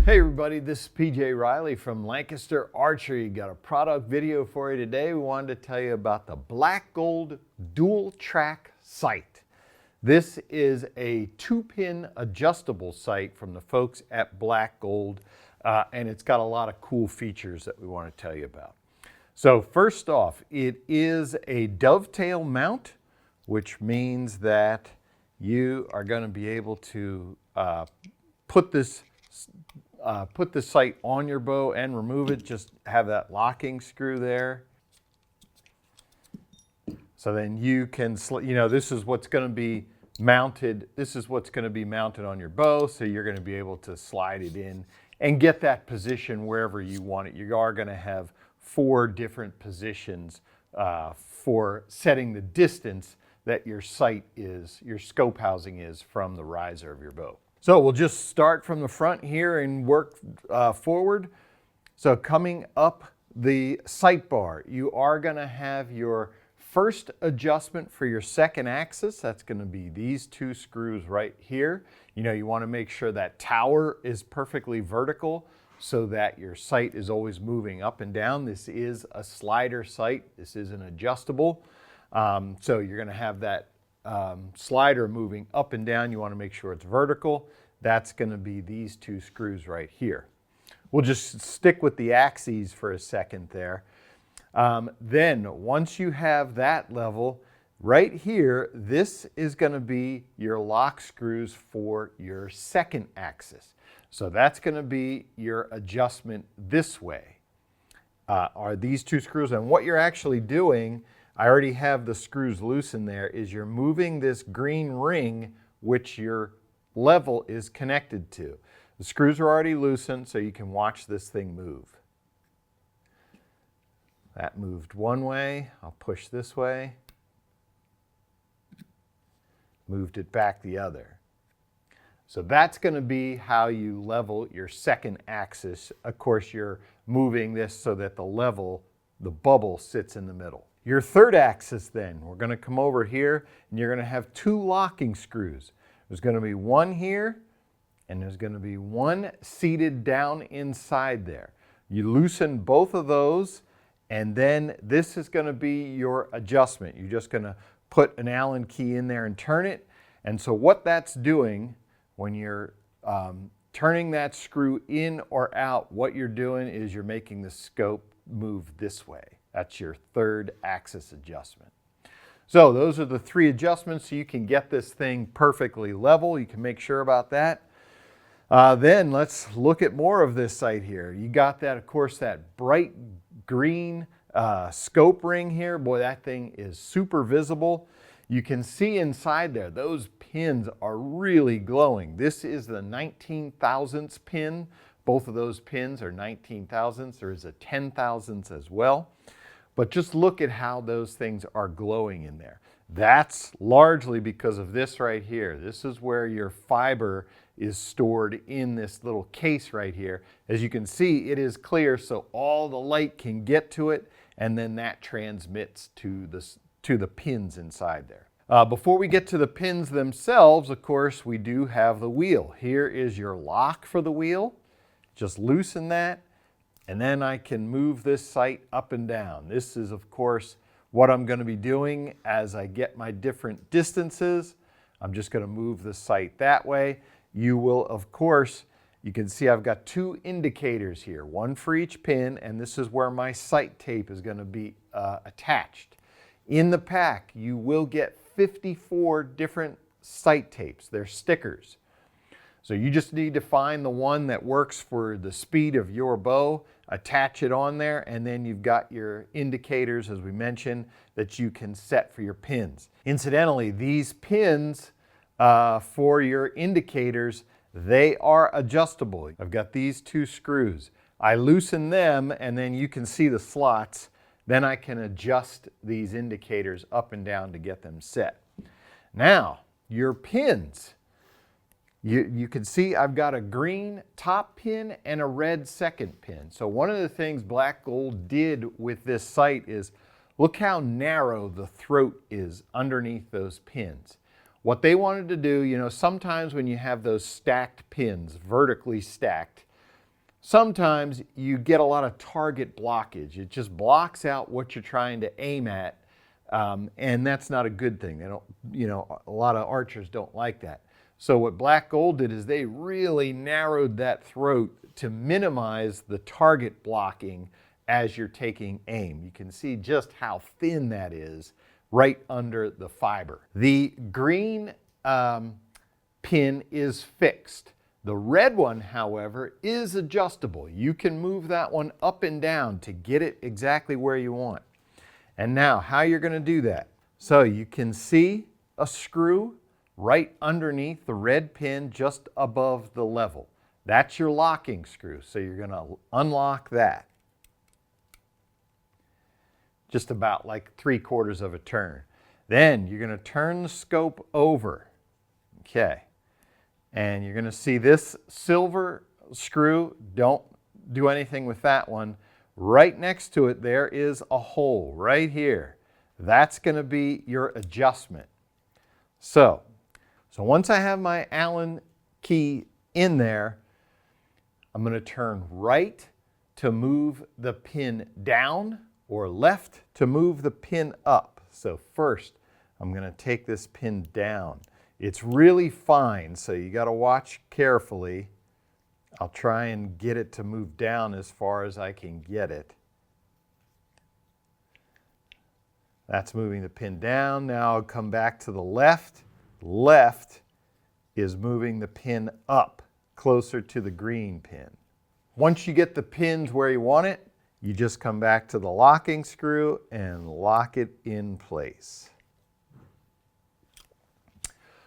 Hey everybody, this is PJ Riley from Lancaster Archery. Got a product video for you today. We wanted to tell you about the black gold dual track sight. This is a 2-pin adjustable sight from the folks at Black Gold, and it's got a lot of cool features that we want to tell you about. So first off, it is a dovetail mount, which means that you are going to be able to put this sight on your bow and remove it. Just have that locking screw there. So then you can, this is what's going to be mounted. This is what's going to be mounted on your bow. So you're going to be able to slide it in and get that position wherever you want it. You are going to have 4 different positions for setting the distance that your sight is, your scope housing is from the riser of your bow. So we'll just start from the front here and work forward. So coming up the sight bar, you are going to have your first adjustment for your second axis. That's going to be these 2 screws right here. You want to make sure that tower is perfectly vertical so that your sight is always moving up and down. This is a slider sight. This is an adjustable. So you're going to have that slider moving up and down. You want to make sure it's vertical. That's going to be these 2 screws right here. We'll just stick with the axes for a second there. Then once you have that level, right here, this is going to be your lock screws for your second axis. So that's going to be your adjustment this way, are these 2 screws. And what you're actually doing, I already have the screws loose in there, is you're moving this green ring which your level is connected to. The screws are already loosened, so you can watch this thing move. That moved one way. I'll push this way. Moved it back the other. So that's going to be how you level your second axis. Of course, you're moving this so that the bubble sits in the middle. Your third axis then, we're going to come over here and you're going to have 2 locking screws. There's going to be one here and there's going to be one seated down inside there. You loosen both of those and then this is going to be your adjustment. You're just going to put an Allen key in there and turn it. And so what that's doing when you're turning that screw in or out, what you're doing is you're making the scope move this way. That's your third axis adjustment. So those are the 3 adjustments so you can get this thing perfectly level. You can make sure about that. Then let's look at more of this sight here. You got that, of course, that bright green scope ring here. Boy, that thing is super visible. You can see inside there, those pins are really glowing. This is the 19 thousandths pin. Both of those pins are 19 thousandths. There is a 10 thousandths as well. But just look at how those things are glowing in there. That's largely because of this right here. This is where your fiber is stored in this little case right here. As you can see, it is clear, so all the light can get to it, and then that transmits to the pins inside there. Before we get to the pins themselves, of course, we do have the wheel. Here is your lock for the wheel. Just loosen that. And then I can move this sight up and down. This is, of course, what I'm going to be doing as I get my different distances. I'm just going to move the sight that way. You will, of course, you can see I've got 2 indicators here, one for each pin, and this is where my sight tape is going to be attached. In the pack, you will get 54 different sight tapes. They're stickers. So you just need to find the one that works for the speed of your bow, attach it on there, and then you've got your indicators, as we mentioned, that you can set for your pins. Incidentally, these pins for your indicators, they are adjustable. I've got these 2 screws. I loosen them and then you can see the slots. Then I can adjust these indicators up and down to get them set. Now, your pins. You can see I've got a green top pin and a red second pin. So one of the things Black Gold did with this sight is look how narrow the throat is underneath those pins. What they wanted to do, sometimes when you have those stacked pins, vertically stacked, sometimes you get a lot of target blockage. It just blocks out what you're trying to aim at, and that's not a good thing. They don't, a lot of archers don't like that. So what black gold did is they really narrowed that throat to minimize the target blocking as you're taking aim. You can see just how thin that is right under the fiber. The green pin is fixed. The red one, however, is adjustable. You can move that one up and down to get it exactly where you want. And now, how you're going to do that. So you can see a screw right underneath the red pin just above the level. That's your locking screw. So you're going to unlock that. Just about like 3/4 of a turn. Then you're going to turn the scope over. Okay. And you're going to see this silver screw. Don't do anything with that one. Right next to it there is a hole right here. That's going to be your adjustment. So once I have my Allen key in there, I'm going to turn right to move the pin down or left to move the pin up. So first, I'm going to take this pin down. It's really fine, so you got to watch carefully. I'll try and get it to move down as far as I can get it. That's moving the pin down. Now I'll come back to the left. Left is moving the pin up, closer to the green pin. Once you get the pins where you want it, you just come back to the locking screw and lock it in place.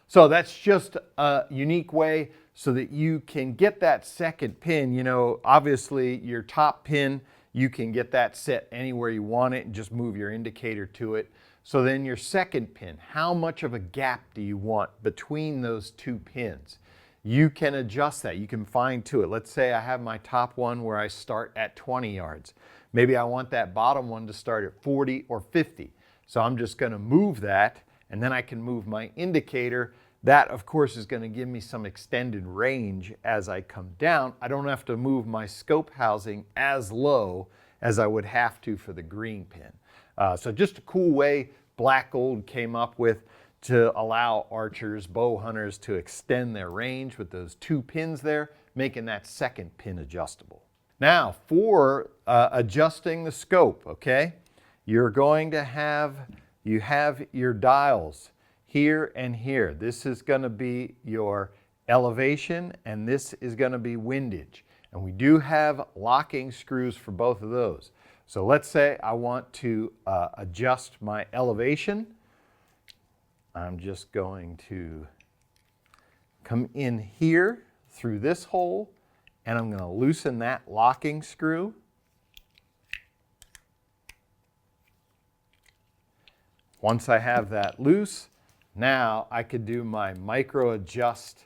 So that's just a unique way so that you can get that second pin. Obviously your top pin, you can get that set anywhere you want it and just move your indicator to it. So then your second pin, how much of a gap do you want between those two pins? You can adjust that. You can fine tune it. Let's say I have my top one where I start at 20 yards. Maybe I want that bottom one to start at 40 or 50. So I'm just going to move that, and then I can move my indicator. That, of course, is going to give me some extended range as I come down. I don't have to move my scope housing as low as I would have to for the green pin. So just a cool way Black Gold came up with to allow archers, bow hunters to extend their range with those two pins there, making that second pin adjustable. Now for adjusting the scope, okay, you're going to have your dials here and here. This is going to be your elevation and this is going to be windage. And we do have locking screws for both of those. So let's say I want to adjust my elevation. I'm just going to come in here through this hole and I'm going to loosen that locking screw. Once I have that loose, now I could do my micro adjust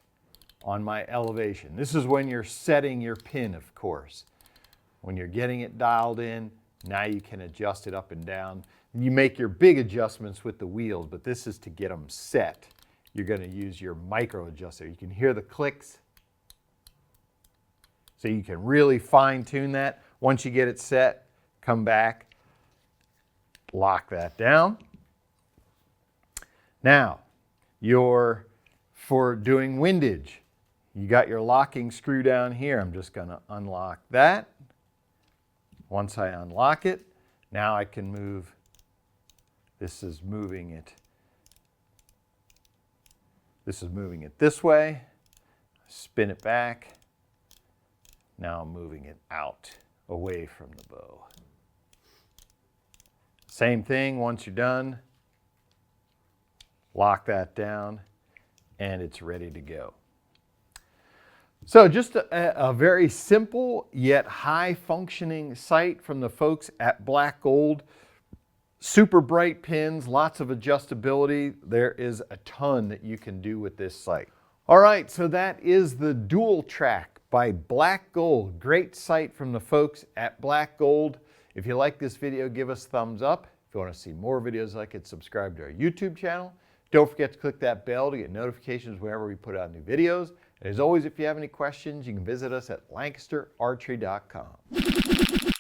on my elevation. This is when you're setting your pin, of course. When you're getting it dialed in, now you can adjust it up and down. You make your big adjustments with the wheels, but this is to get them set. You're going to use your micro adjuster. You can hear the clicks. So you can really fine tune that. Once you get it set, come back, lock that down. Now, for doing windage, you got your locking screw down here. I'm just going to unlock that. Once I unlock it, now I can move. This is moving it. This is moving it this way. Spin it back. Now I'm moving it out, away from the bow. Same thing, once you're done, lock that down, and it's ready to go. So just a very simple yet high functioning sight from the folks at Black Gold. Super bright pins, lots of adjustability. There is a ton that you can do with this sight. All right, so that is the Dual Trac by Black Gold. Great sight from the folks at Black Gold. If you like this video, give us a thumbs up. If you want to see more videos like it, subscribe to our YouTube channel. Don't forget to click that bell to get notifications whenever we put out new videos. As always, if you have any questions, you can visit us at lancasterarchery.com.